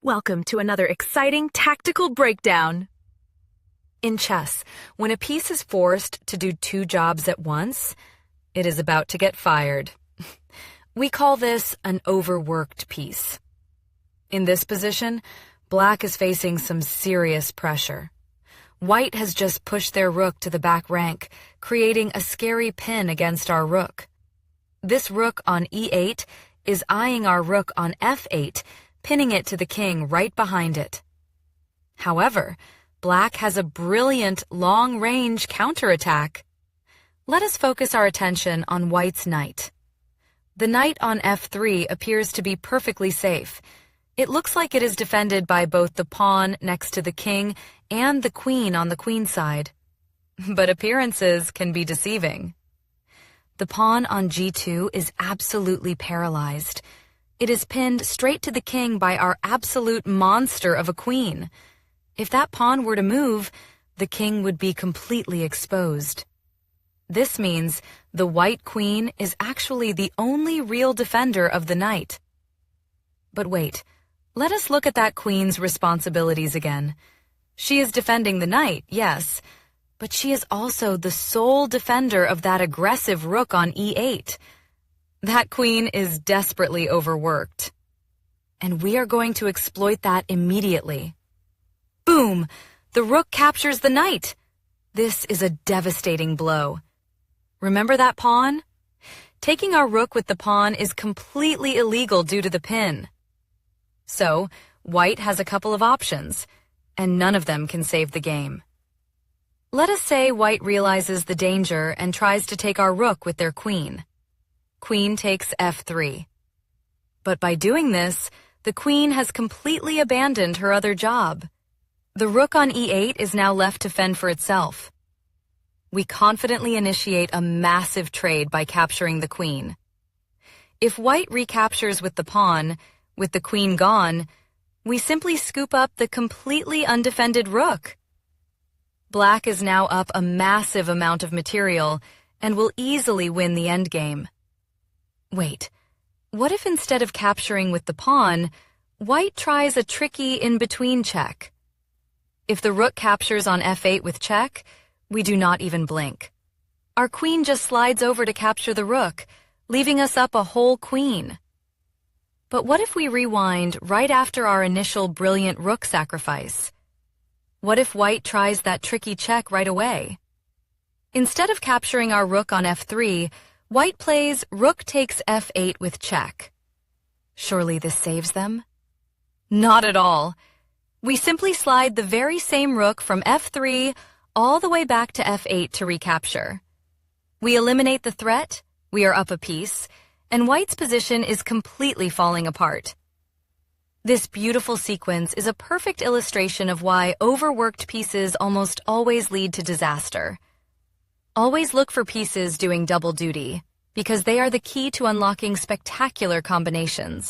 Welcome to another exciting tactical breakdown. In chess, when a piece is forced to do two jobs at once, it is about to get fired. We call this an overworked piece. In this position, Black is facing some serious pressure. White has just pushed their rook to the back rank, creating a scary pin against our rook. This rook on e8 is eyeing our rook on f8, pinning it to the king right behind it. However, Black has a brilliant long-range counterattack. Let us focus our attention on White's knight. The knight on f3 appears to be perfectly safe. It looks like it is defended by both the pawn next to the king and the queen on the queen side. But appearances can be deceiving. The pawn on g2 is absolutely paralyzed. It is pinned straight to the king by our absolute monster of a queen. If that pawn were to move, the king would be completely exposed. This means the white queen is actually the only real defender of the knight. But wait, let us look at that queen's responsibilities again. She is defending the knight, yes, but she is also the sole defender of that aggressive rook on e8. That queen is desperately overworked. And we are going to exploit that immediately. Boom! The rook captures the knight. This is a devastating blow. Remember that pawn? Taking our rook with the pawn is completely illegal due to the pin. So, White has a couple of options, and none of them can save the game. Let us say White realizes the danger and tries to take our rook with their queen. Queen takes f3. But by doing this, the queen has completely abandoned her other job. The rook on e8 is now left to fend for itself. We confidently initiate a massive trade by capturing the queen. If White recaptures with the pawn, with the queen gone, we simply scoop up the completely undefended rook. Black is now up a massive amount of material and will easily win the endgame. Wait, what if instead of capturing with the pawn, White tries a tricky in-between check? If the rook captures on f8 with check, we do not even blink. Our queen just slides over to capture the rook, leaving us up a whole queen. But what if we rewind right after our initial brilliant rook sacrifice? What if White tries that tricky check right away? Instead of capturing our rook on f3, White plays rook takes f8 with check. Surely this saves them? Not at all. We simply slide the very same rook from f3 all the way back to f8 to recapture. We eliminate the threat, we are up a piece, and White's position is completely falling apart. This beautiful sequence is a perfect illustration of why overworked pieces almost always lead to disaster. Always look for pieces doing double duty, because they are the key to unlocking spectacular combinations.